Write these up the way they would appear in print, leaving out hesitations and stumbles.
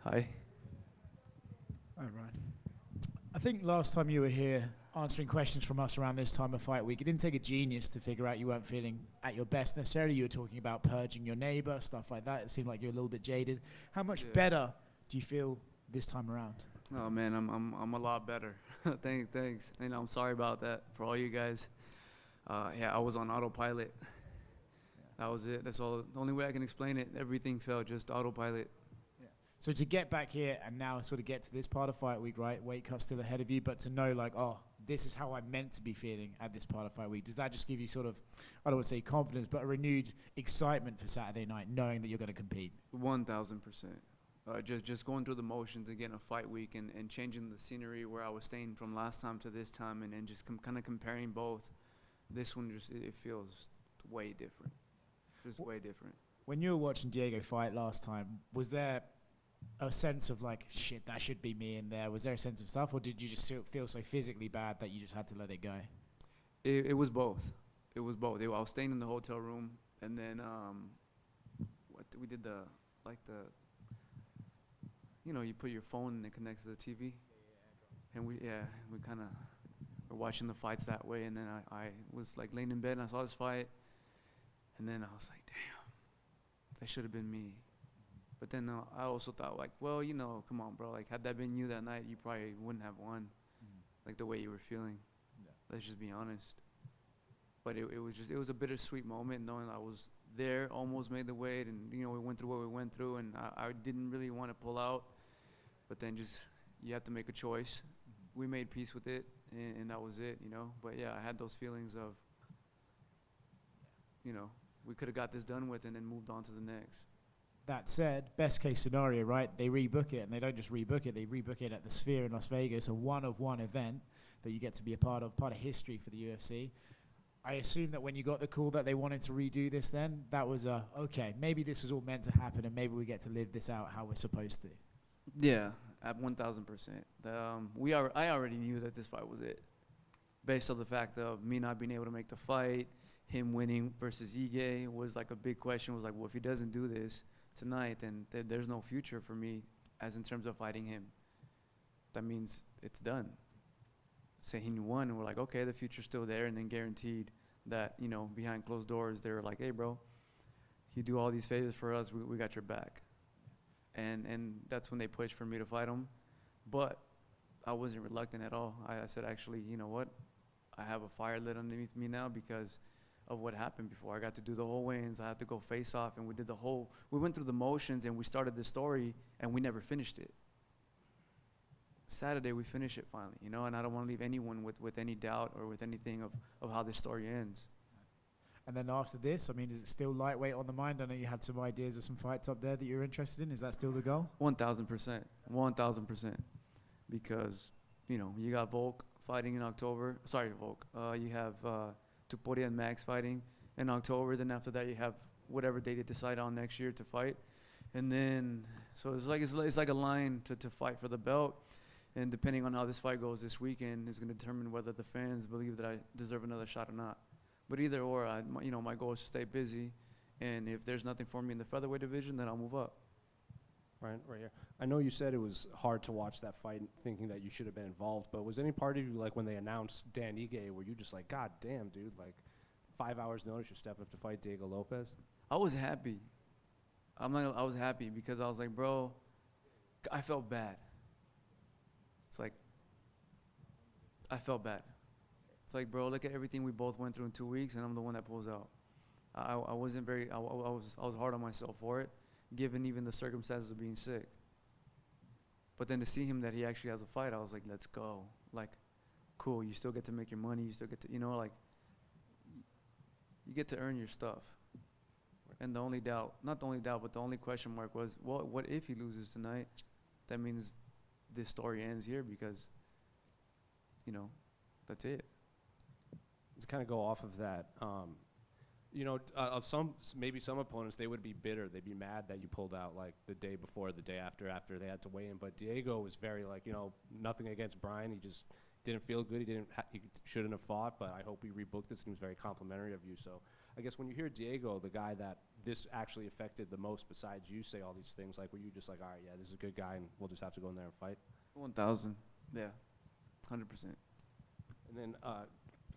Hi. All right. I think last time you were here answering questions from us around this time of fight week, it didn't take a genius to figure out you weren't feeling at your best necessarily. You were talking about purging your neighbor, stuff like that. It seemed like you were a little bit jaded. How much better do you feel this time around? Oh man, I'm a lot better. Thanks. And I'm sorry about that for all you guys. Yeah, I was on autopilot. That was it. That's all. The only way I can explain it. Everything felt just autopilot. So to get back here and now sort of get to this part of fight week, right? Weight cut still ahead of you, but to know like, oh, this is how I'm meant to be feeling at this part of fight week. Does that just give you sort of, I don't want to say confidence, but a renewed excitement for Saturday night, knowing that you're going to compete? 1,000%. Just going through the motions again of fight week and changing the scenery where I was staying from last time to this time, and just kind of comparing both. This one just it feels way different. Just way different. When you were watching Diego fight last time, was there a sense of like, shit, that should be me in there? Was there a sense of stuff, or did you just feel so physically bad that you just had to let it go? It was both. It was both. I was staying in the hotel room, and then we did you put your phone and it connects to the TV, and we kind of were watching the fights that way, and then I was like laying in bed and I saw this fight, and then I was like, damn, that should have been me. But then I also thought, like, well, come on, bro. Like, had that been you that night, you probably wouldn't have won, like the way you were feeling. Yeah. Let's just be honest. But it was a bittersweet moment knowing I was there, almost made the weight, and we went through what we went through, and I didn't really want to pull out, but then just you have to make a choice. We made peace with it, and that was it, But yeah, I had those feelings of, we could have got this done with and then moved on to the next. That said, best case scenario, right? They rebook it, and they don't just rebook it; they rebook it at the Sphere in Las Vegas, a one-of-one event that you get to be a part of history for the UFC. I assume that when you got the call that they wanted to redo this, then that was okay. Maybe this was all meant to happen, and maybe we get to live this out how we're supposed to. Yeah, at 1,000%. I already knew that this fight was it, based on the fact of me not being able to make the fight, him winning versus Ige was like a big question. Was like, well, if he doesn't do this tonight, then there's no future for me as in terms of fighting him. That means it's done. Say he won, and we're like, okay, the future's still there, and then guaranteed that, behind closed doors, they were like, hey, bro, you do all these favors for us, we got your back. And that's when they pushed for me to fight him. But I wasn't reluctant at all. I said, actually, you know what? I have a fire lit underneath me now because of what happened before. I got to do the whole weigh-ins. I had to go face off, and we went through the motions, and we started the story, and we never finished it. Saturday, we finish it finally, and I don't want to leave anyone with any doubt or with anything of how this story ends. And then after this, I mean, is it still lightweight on the mind? I know you had some ideas of some fights up there that you're interested in. Is that still the goal? 1,000%. 1,000%. Because, you got Volk fighting in October. Sorry, Volk. You have Tuporia and Max fighting in October. Then after that, you have whatever day they decide on next year to fight. And then, so it's like a line to fight for the belt. And depending on how this fight goes this weekend is going to determine whether the fans believe that I deserve another shot or not. But either or, my goal is to stay busy. And if there's nothing for me in the featherweight division, then I'll move up. Right here. I know you said it was hard to watch that fight thinking that you should have been involved, but was any part of you, like when they announced Dan Ige, were you just like, God damn, dude, like 5 hours notice you step up to fight Diego Lopes? I was happy. I was happy because I was like, bro, I felt bad. It's like, I felt bad. It's like, bro, look at everything we both went through in 2 weeks, and I'm the one that pulls out. I was hard on myself for it, given even the circumstances of being sick. But then to see him that he actually has a fight, I was like, let's go. Like, cool, you still get to make your money, you still get to, you get to earn your stuff. And the only doubt, not the only doubt, but the only question mark was, well, what if he loses tonight? That means this story ends here because, that's it. To kind of go off of that, maybe some opponents, they would be bitter. They'd be mad that you pulled out like the day before, the day after they had to weigh in. But Diego was very like, nothing against Brian. He just didn't feel good. He shouldn't have fought, but I hope we rebooked this, and he was very complimentary of you. So I guess when you hear Diego, the guy that this actually affected the most besides you say all these things? Like, were you just like, all right, yeah, this is a good guy, and we'll just have to go in there and fight? 1,000. Yeah, 100%. And then,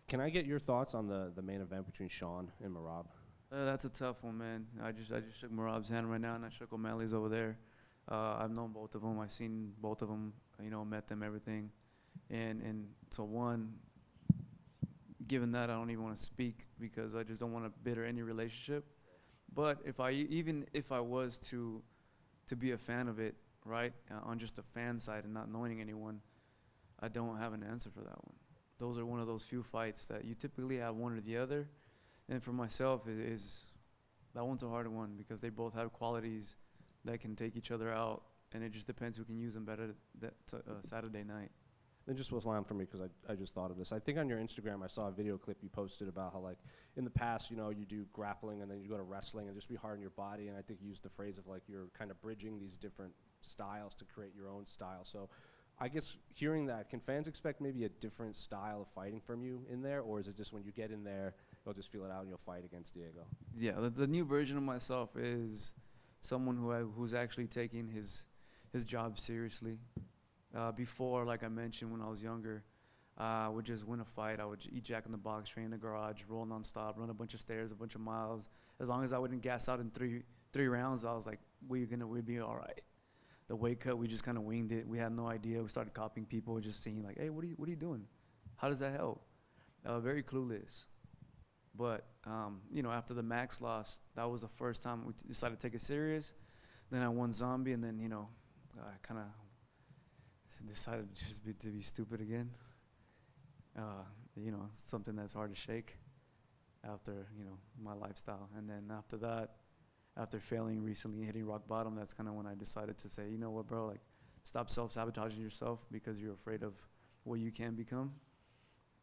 can I get your thoughts on the main event between Sean and Merab? That's a tough one, man. I just shook Marab's hand right now, and I shook O'Malley's over there. I've known both of them. I've seen both of them. You know, met them, everything. And so one, given that, I don't even want to speak because I just don't want to bitter any relationship. But even if I was to be a fan of it, right, on just a fan side and not knowing anyone, I don't have an answer for that one. Those are one of those few fights that you typically have one or the other. And for myself, that one's a hard one because they both have qualities that can take each other out, and it just depends who can use them better that Saturday night. Then just was line for me because I just thought of this. I think on your Instagram I saw a video clip you posted about how, like, in the past, you know, you do grappling and then you go to wrestling and just be hard on your body, and I think you used the phrase of, like, you're kind of bridging these different styles to create your own style. So I guess hearing that, can fans expect maybe a different style of fighting from you in there, or is it just when you get in there, you'll just feel it out and you'll fight against Diego? Yeah, the new version of myself is someone who's actually taking his job seriously. Before, like I mentioned, when I was younger, I would just win a fight. I would eat Jack in the Box, train in the garage, roll nonstop, run a bunch of stairs, a bunch of miles. As long as I wouldn't gas out in three rounds, I was like, we'd be all right. The weight cut, we just kind of winged it. We had no idea. We started copying people, just seeing like, hey, what are you doing? How does that help? Very clueless. But you know, after the Max loss, that was the first time we decided to take it serious. Then I won Zombie, and then, you know, I kind of decided to just to be stupid again. You know, something that's hard to shake after, you know, my lifestyle. And then after that, after failing recently and hitting rock bottom, that's kind of when I decided to say, you know what, bro, like, stop self-sabotaging yourself because you're afraid of what you can become.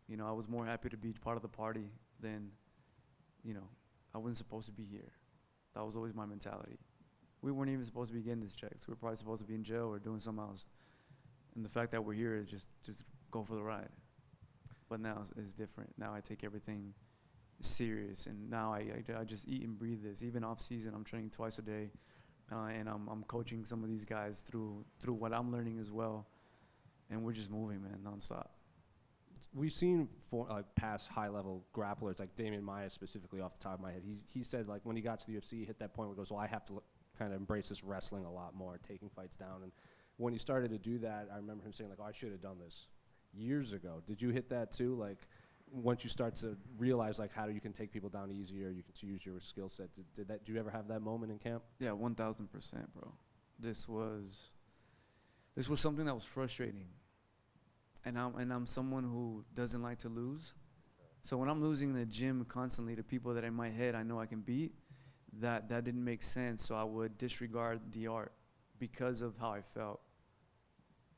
You know, I was more happy to be part of the party than, you know, I wasn't supposed to be here. That was always my mentality. We weren't even supposed to be getting these checks. We were probably supposed to be in jail or doing something else. And the fact that we're here is just go for the ride. But now it's different. Now I take everything serious, and now I just eat and breathe this. Even off season, I'm training twice a day, and I'm coaching some of these guys through what I'm learning as well, and we're just moving, man, nonstop. We've seen past high-level grapplers, like Damian Maia specifically off the top of my head. He said, like, when he got to the UFC, he hit that point where he goes, well, I have to kind of embrace this wrestling a lot more, taking fights down. And when he started to do that, I remember him saying, like, oh, I should have done this years ago. Did you hit that too? Like, once you start to realize, like, how you can take people down easier, you can use your skill set. Did you ever have that moment in camp? Yeah, 1,000%, bro. This was something that was frustrating. And I'm someone who doesn't like to lose. So when I'm losing in the gym constantly to people that in my head I know I can beat, that didn't make sense. So I would disregard the art because of how I felt.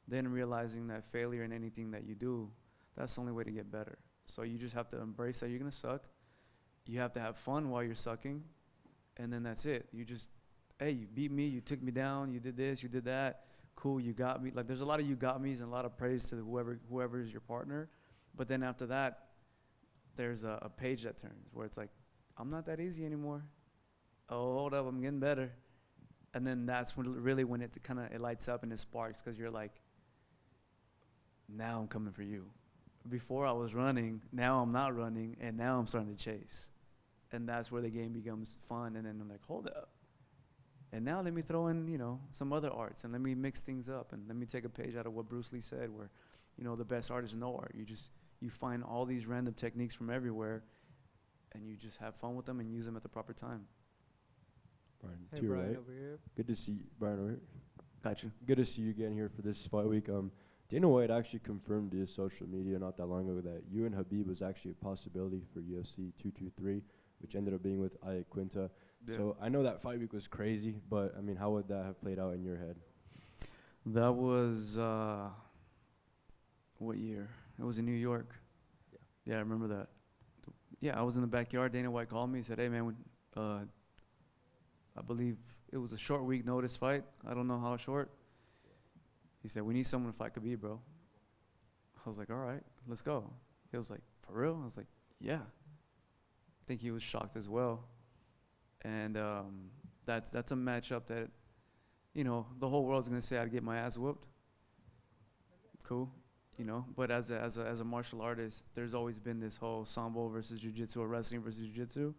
Then realizing that failure in anything that you do, that's the only way to get better. So you just have to embrace that you're going to suck. You have to have fun while you're sucking. And then that's it. You just, hey, you beat me, you took me down, you did this, you did that. Cool, you got me. Like, there's a lot of you got me's and a lot of praise to whoever is your partner. But then after that, there's a page that turns where it's like, I'm not that easy anymore. Oh, hold up, I'm getting better. And then that's when it lights up and it sparks, because you're like, now I'm coming for you. Before I was running, now I'm not running, and now I'm starting to chase. And that's where the game becomes fun. And then I'm like, hold up. And now let me throw in, you know, some other arts, and let me mix things up, and let me take a page out of what Bruce Lee said, where, you know, the best art is no art. You find all these random techniques from everywhere, and you just have fun with them and use them at the proper time. Brian, Hey, to your Brian right. over here. Good to see you, Brian. Over here. Got you. Good to see you again here for this fight week. Dana White actually confirmed via social media not that long ago that you and Habib was actually a possibility for UFC 223, which ended up being with Aya Quinta. Yeah. So I know that fight week was crazy, but I mean, how would that have played out in your head? That was, what year? It was in New York. Yeah, I remember that. Yeah, I was in the backyard. Dana White called me. He said, hey, man, I believe it was a short week notice fight. I don't know how short. He said, we need someone to fight Khabib, bro. I was like, all right, let's go. He was like, for real? I was like, yeah. I think he was shocked as well. And that's a matchup that, you know, the whole world's gonna say I'd get my ass whooped. Cool, you know. But as a martial artist, there's always been this whole sambo versus jiu-jitsu or wrestling versus jiu-jitsu.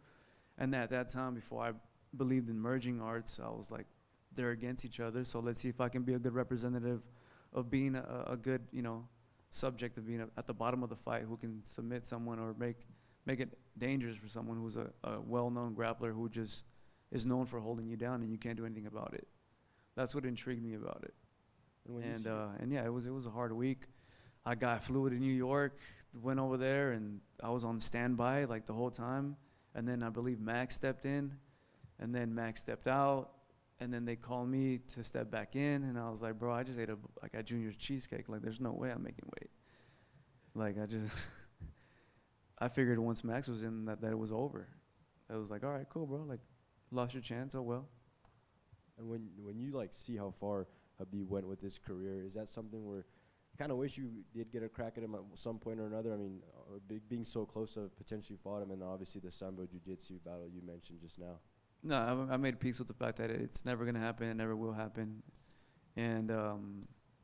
And at that time, before I believed in merging arts, I was like, they're against each other. So let's see if I can be a good representative of being a good, you know, subject of being at the bottom of the fight who can submit someone or make it dangerous for someone who's a well-known grappler who just is known for holding you down and you can't do anything about it. That's what intrigued me about it. And yeah, it was a hard week. I flew to New York, went over there, and I was on standby like the whole time. And then I believe Max stepped in, and then Max stepped out, and then they called me to step back in, and I was like, bro, I just ate a Junior's cheesecake. Like, there's no way I'm making weight. Like, I figured once Max was in that it was over. I was like, all right, cool, bro. Like, lost your chance, oh well. And when you like see how far Habib went with his career, is that something where you kind of wish you did get a crack at him at some point or another? I mean, being so close to potentially fought him, and obviously the Sambo Jiu-Jitsu battle you mentioned just now. No, I made peace with the fact that it's never gonna happen, it never will happen. And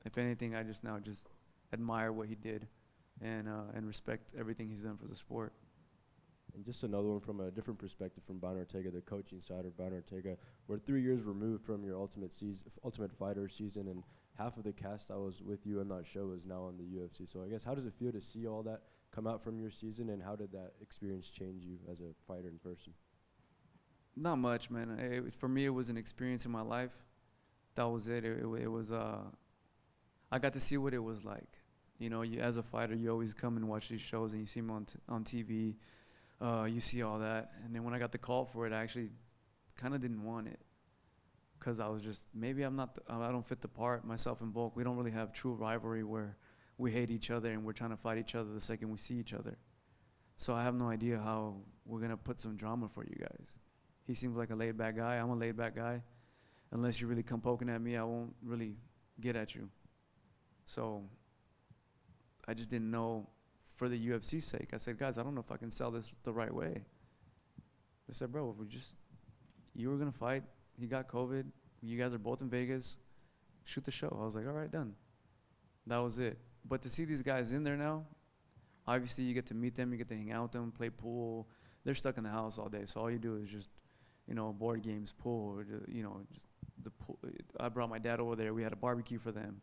if anything, I just admire what he did and respect everything he's done for the sport. And just another one from a different perspective from Brian Ortega, the coaching side of Brian Ortega. We're 3 years removed from your Ultimate Fighter season, and half of the cast that was with you on that show is now on the UFC. So I guess how does it feel to see all that come out from your season, and how did that experience change you as a fighter in person? Not much, man. For me, it was an experience in my life. That was it. It was. I got to see what it was like. You know, as a fighter, you always come and watch these shows, and you see them on TV. You see all that, and then when I got the call for it, I actually kind of didn't want it, because I was just, maybe I don't fit the part. Myself and Volk, we don't really have true rivalry where we hate each other and we're trying to fight each other the second we see each other. So I have no idea how we're gonna put some drama for you guys. He seems like a laid back guy. I'm a laid back guy. Unless you really come poking at me, I won't really get at you. So I just didn't know. For the UFC's sake, I said, guys, I don't know if I can sell this the right way. They said, bro, you were gonna fight. He got COVID. You guys are both in Vegas. Shoot the show. I was like, all right, done. That was it. But to see these guys in there now, obviously you get to meet them, you get to hang out with them, play pool. They're stuck in the house all day, so all you do is just, you know, board games, pool, or you know, just the pool. I brought my dad over there. We had a barbecue for them.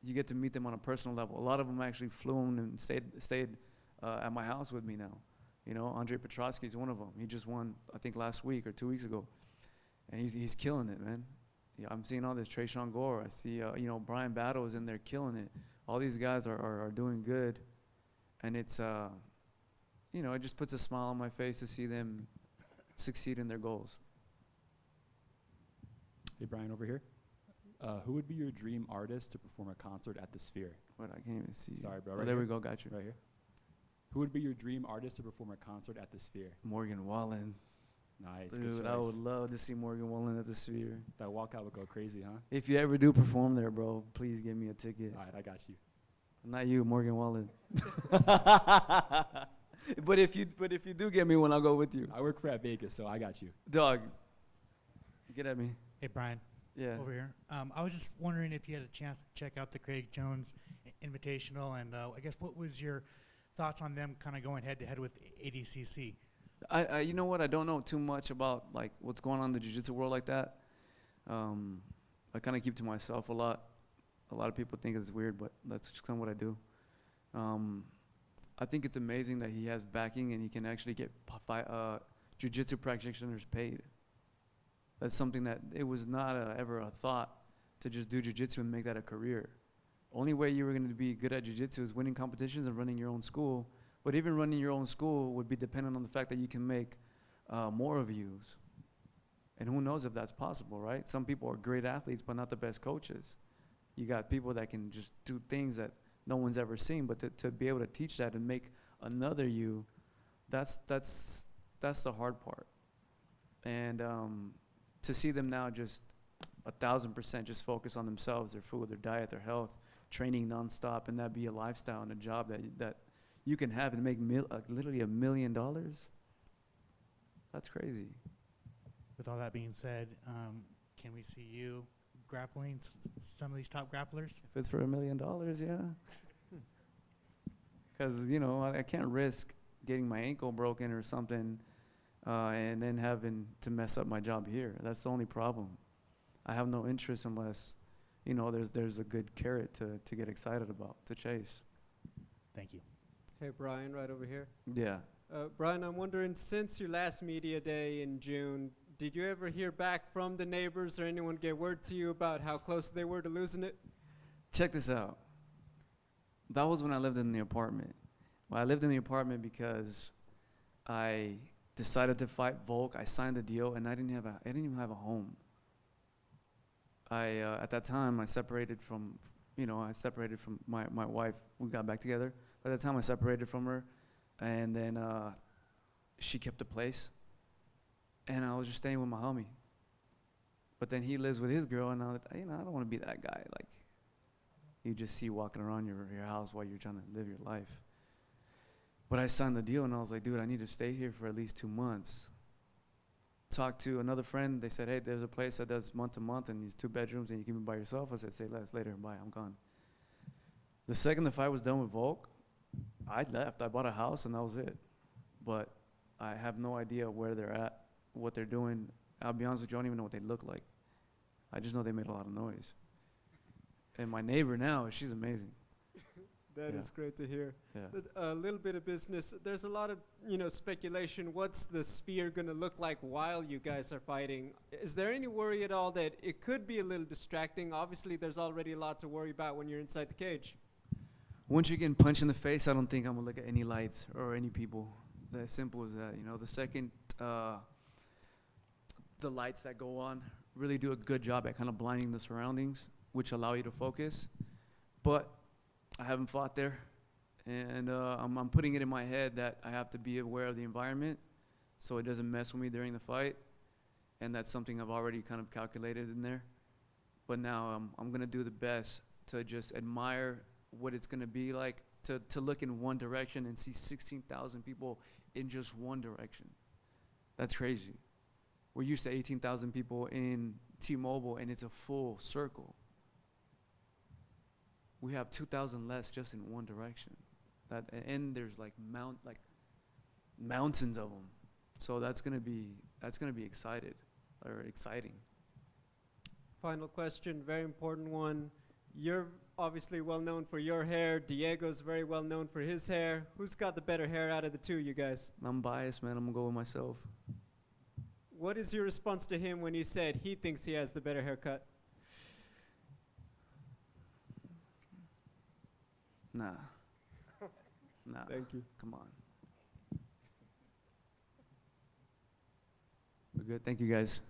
You get to meet them on a personal level. A lot of them actually flew in and stayed at my house with me now. You know, Andre Petrosky is one of them. He just won, I think, last week or 2 weeks ago, and he's killing it, man. Yeah, I'm seeing all this. Tresean Gore. I see, you know, Brian Battle is in there killing it. All these guys are doing good, and it's, you know, it just puts a smile on my face to see them succeed in their goals. Hey, Brian, over here. Who would be your dream artist to perform a concert at the Sphere? What, I can't even see. Sorry, bro. Oh, Right there here. we go. Got you. Right here. Who would be your dream artist to perform a concert at the Sphere? Morgan Wallen. Nice. Dude, good I choice. would love to see Morgan Wallen at the Sphere. That walkout would go crazy, huh? If you ever do perform there, bro, please give me a ticket. All right, I got you. Not you, Morgan Wallen. But if you do get me one, I'll go with you. I work for at Vegas, so I got you. Dog, get at me. Hey, Brian, Yeah. over here. I was just wondering if you had a chance to check out the Craig Jones Invitational, and I guess what was your thoughts on them kind of going head-to-head with ADCC? I you know what? I don't know too much about like what's going on in the jiu-jitsu world like that. I kind of keep to myself a lot. A lot of people think it's weird, but that's just kind of what I do. I think it's amazing that he has backing and he can actually get jiu-jitsu practitioners paid. That's something that it was not ever a thought to just do jiu-jitsu and make that a career. Only way you were going to be good at jiu-jitsu is winning competitions and running your own school. But even running your own school would be dependent on the fact that you can make more views. And who knows if that's possible, right? Some people are great athletes, but not the best coaches. You got people that can just do things that no one's ever seen, but to be able to teach that and make another you, that's the hard part. And to see them now just 1,000% just focus on themselves, their food, their diet, their health, training nonstop, and that be a lifestyle and a job that you can have and make literally $1 million. That's crazy. With all that being said, can we see you grappling some of these top grapplers? If it's for $1 million, yeah. Because, you know, I can't risk getting my ankle broken or something and then having to mess up my job here. That's the only problem. I have no interest unless, you know, there's a good carrot to get excited about, to chase. Thank you. Hey, Brian, right over here. Yeah. Brian, I'm wondering, since your last media day in June, did you ever hear back from the neighbors or anyone get word to you about how close they were to losing it? Check this out. That was when I lived in the apartment. Well, I lived in the apartment because I decided to fight Volk. I signed the deal, and I didn't even have a home. At that time, I separated from my wife. We got back together. By that time, I separated from her, and then she kept the place, and I was just staying with my homie. But then he lives with his girl, and I don't want to be that guy. Like, you just see walking around your house while you're trying to live your life. But I signed the deal, and I was like, dude, I need to stay here for at least 2 months. Talked to another friend. They said, hey, there's a place that does month to month, and these 2 bedrooms, and you can be by yourself. I said, say less later, bye, I'm gone. The second the fight was done with Volk, I left. I bought a house, and that was it. But I have no idea where they're at, what they're doing. I'll be honest with you, I don't even know what they look like. I just know they made a lot of noise. And my neighbor now, she's amazing. That is great to hear. Yeah. A little bit of business. There's a lot of, speculation. What's the sphere going to look like while you guys are fighting? Is there any worry at all that it could be a little distracting? Obviously, there's already a lot to worry about when you're inside the cage. Once you're getting punched in the face, I don't think I'm going to look at any lights or any people. That simple as that. The second the lights that go on really do a good job at kind of blinding the surroundings, which allow you to focus. But I haven't fought there, and I'm putting it in my head that I have to be aware of the environment so it doesn't mess with me during the fight, and that's something I've already kind of calculated in there. But now I'm going to do the best to just admire what it's going to be like to look in one direction and see 16,000 people in just one direction. That's crazy. We're used to 18,000 people in T-Mobile, and it's a full circle. We have 2,000 less just in one direction. And there's like mountains of them. So that's gonna be exciting. Final question, very important one. You're obviously well known for your hair. Diego's very well known for his hair. Who's got the better hair out of the two, you guys? I'm biased, man. I'm gonna go with myself. What is your response to him when he said he thinks he has the better haircut? Nah. Thank you. Come on. We're good. Thank you, guys.